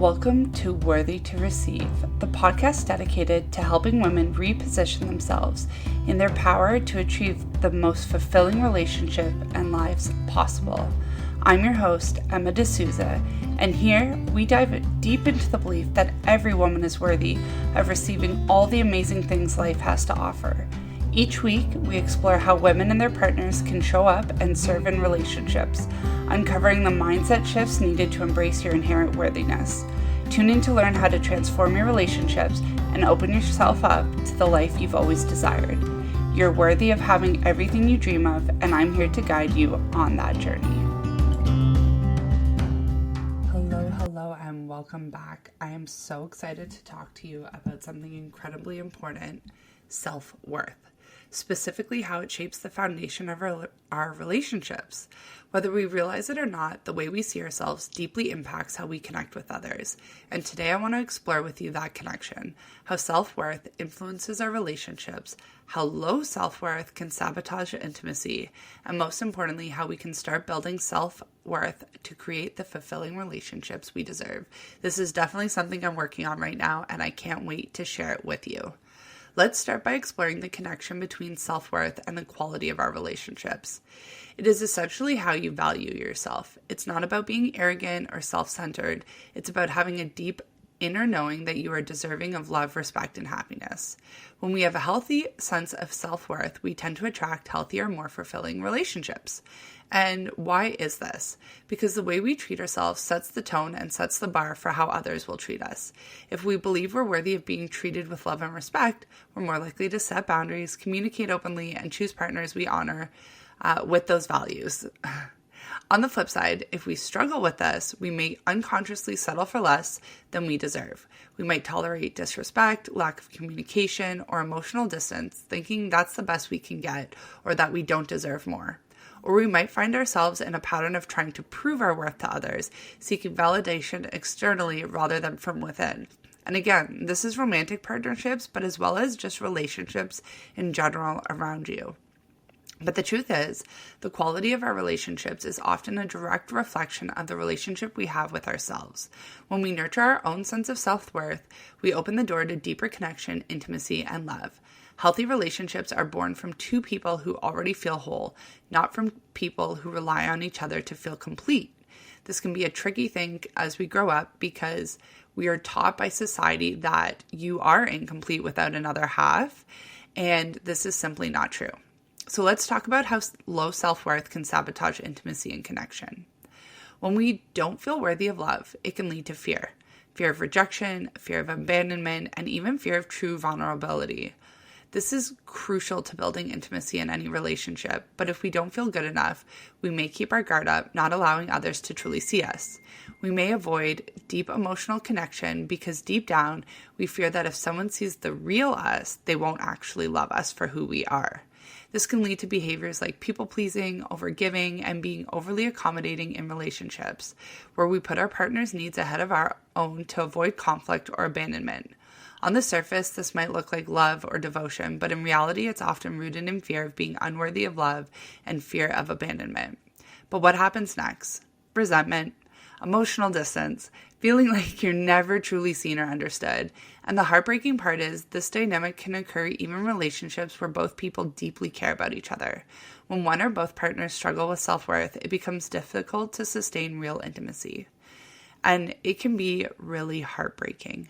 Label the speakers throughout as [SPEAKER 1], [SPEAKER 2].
[SPEAKER 1] Welcome to Worthy to Receive, the podcast dedicated to helping women reposition themselves in their power to achieve the most fulfilling relationship and lives possible. I'm your host, Emma D'Souza, and here we dive deep into the belief that every woman is worthy of receiving all the amazing things life has to offer. Each week, we explore how women and their partners can show up and serve in relationships, uncovering the mindset shifts needed to embrace your inherent worthiness. Tune in to learn how to transform your relationships and open yourself up to the life you've always desired. You're worthy of having everything you dream of, and I'm here to guide you on that journey. Hello, and welcome back. I am so excited to talk to you about something incredibly important, self-worth. Specifically how it shapes the foundation of our relationships. Whether we realize it or not, the way we see ourselves deeply impacts how we connect with others. And today I want to explore with you that connection, how self-worth influences our relationships, how low self-worth can sabotage intimacy, and most importantly, how we can start building self-worth to create the fulfilling relationships we deserve. This is definitely something I'm working on right now, and I can't wait to share it with you. Let's start by exploring the connection between self-worth and the quality of our relationships. It is essentially how you value yourself. It's not about being arrogant or self-centered. It's about having a deep inner knowing that you are deserving of love, respect, and happiness. When we have a healthy sense of self-worth, we tend to attract healthier, more fulfilling relationships. And why is this? Because the way we treat ourselves sets the tone and sets the bar for how others will treat us. If we believe we're worthy of being treated with love and respect, we're more likely to set boundaries, communicate openly, and choose partners we honor with those values. On the flip side, if we struggle with this, we may unconsciously settle for less than we deserve. We might tolerate disrespect, lack of communication, or emotional distance, thinking that's the best we can get or that we don't deserve more. Or we might find ourselves in a pattern of trying to prove our worth to others, seeking validation externally rather than from within. And again, this is romantic partnerships, but as well as just relationships in general around you. But the truth is, the quality of our relationships is often a direct reflection of the relationship we have with ourselves. When we nurture our own sense of self-worth, we open the door to deeper connection, intimacy, and love. Healthy relationships are born from two people who already feel whole, not from people who rely on each other to feel complete. This can be a tricky thing as we grow up because we are taught by society that you are incomplete without another half, and this is simply not true. So let's talk about how low self-worth can sabotage intimacy and connection. When we don't feel worthy of love, it can lead to fear. Fear of rejection, fear of abandonment, and even fear of true vulnerability. This is crucial to building intimacy in any relationship, but if we don't feel good enough, we may keep our guard up, not allowing others to truly see us. We may avoid deep emotional connection because deep down, we fear that if someone sees the real us, they won't actually love us for who we are. This can lead to behaviors like people-pleasing, overgiving, and being overly accommodating in relationships, where we put our partner's needs ahead of our own to avoid conflict or abandonment. On the surface, this might look like love or devotion, but in reality, it's often rooted in fear of being unworthy of love and fear of abandonment. But what happens next? Resentment, emotional distance, feeling like you're never truly seen or understood. And the heartbreaking part is this dynamic can occur even in relationships where both people deeply care about each other. When one or both partners struggle with self-worth, it becomes difficult to sustain real intimacy. And it can be really heartbreaking.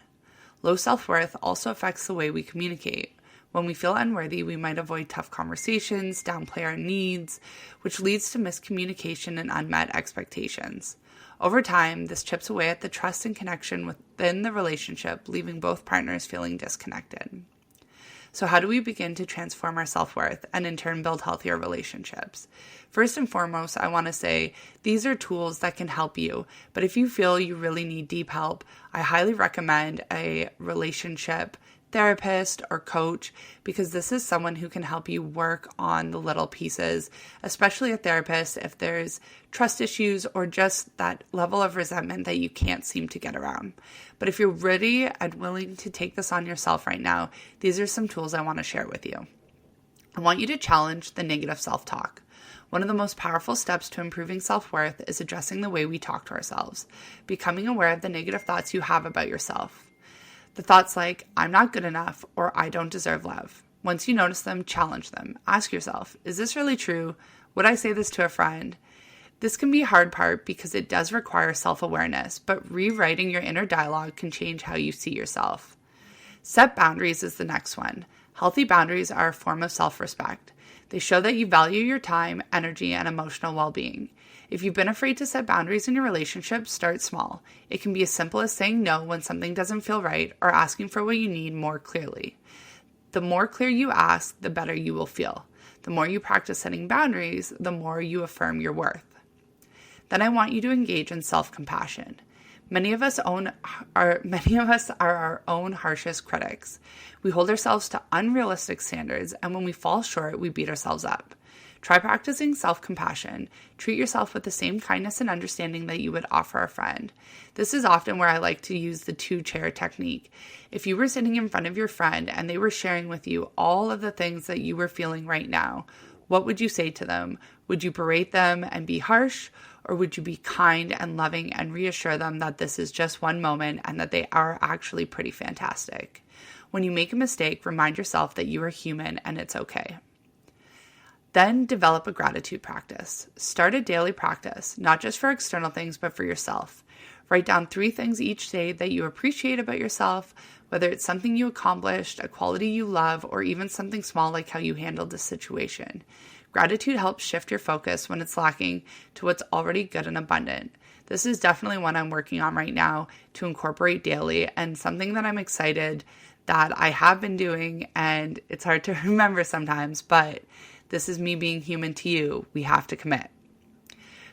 [SPEAKER 1] Low self-worth also affects the way we communicate. When we feel unworthy, we might avoid tough conversations, downplay our needs, which leads to miscommunication and unmet expectations. Over time, this chips away at the trust and connection within the relationship, leaving both partners feeling disconnected. So how do we begin to transform our self-worth and in turn build healthier relationships? First and foremost, I want to say these are tools that can help you, but if you feel you really need deep help, I highly recommend a relationship therapist or coach, because this is someone who can help you work on the little pieces, especially a therapist if there's trust issues or just that level of resentment that you can't seem to get around. But if you're ready and willing to take this on yourself right now, these are some tools I want to share with you. I want you to challenge the negative self-talk. One of the most powerful steps to improving self-worth is addressing the way we talk to ourselves, becoming aware of the negative thoughts you have about yourself. The thoughts like, I'm not good enough, or I don't deserve love. Once you notice them, challenge them. Ask yourself, is this really true? Would I say this to a friend? This can be a hard part because it does require self-awareness, but rewriting your inner dialogue can change how you see yourself. Set boundaries is the next one. Healthy boundaries are a form of self-respect. They show that you value your time, energy, and emotional well-being. If you've been afraid to set boundaries in your relationship, start small. It can be as simple as saying no when something doesn't feel right or asking for what you need more clearly. The more clear you ask, the better you will feel. The more you practice setting boundaries, the more you affirm your worth. Then I want you to engage in self-compassion. Many of us are our own harshest critics. We hold ourselves to unrealistic standards, and when we fall short, we beat ourselves up. Try practicing self-compassion. Treat yourself with the same kindness and understanding that you would offer a friend. This is often where I like to use the two-chair technique. If you were sitting in front of your friend and they were sharing with you all of the things that you were feeling right now, what would you say to them? Would you berate them and be harsh? Or would you be kind and loving and reassure them that this is just one moment and that they are actually pretty fantastic? When you make a mistake, remind yourself that you are human and it's okay. Then develop a gratitude practice. Start a daily practice, not just for external things, but for yourself. Write down 3 things each day that you appreciate about yourself, whether it's something you accomplished, a quality you love, or even something small like how you handled a situation. Gratitude helps shift your focus when it's lacking to what's already good and abundant. This is definitely one I'm working on right now to incorporate daily, and something that I'm excited that I have been doing, and it's hard to remember sometimes, but this is me being human to you. We have to commit.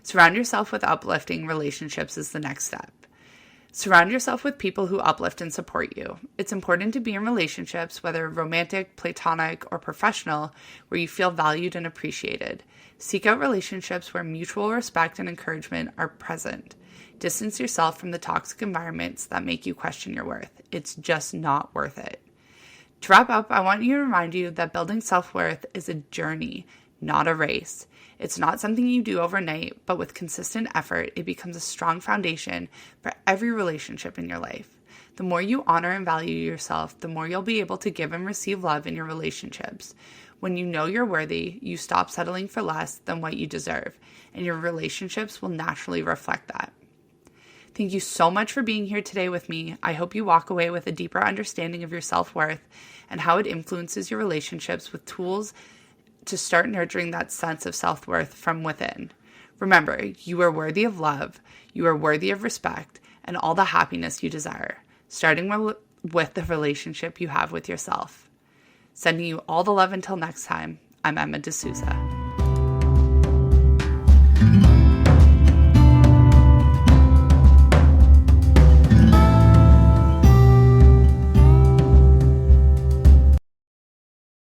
[SPEAKER 1] Surround yourself with uplifting relationships is the next step. Surround yourself with people who uplift and support you. It's important to be in relationships, whether romantic, platonic, or professional, where you feel valued and appreciated. Seek out relationships where mutual respect and encouragement are present. Distance yourself from the toxic environments that make you question your worth. It's just not worth it. To wrap up, I want to remind you that building self-worth is a journey, not a race. It's not something you do overnight, but with consistent effort, it becomes a strong foundation for every relationship in your life. The more you honor and value yourself, the more you'll be able to give and receive love in your relationships. When you know you're worthy, you stop settling for less than what you deserve, and your relationships will naturally reflect that. Thank you so much for being here today with me. I hope you walk away with a deeper understanding of your self-worth and how it influences your relationships with tools to start nurturing that sense of self-worth from within. Remember, you are worthy of love, you are worthy of respect, and all the happiness you desire, starting with the relationship you have with yourself. Sending you all the love until next time, I'm Emma D'Souza.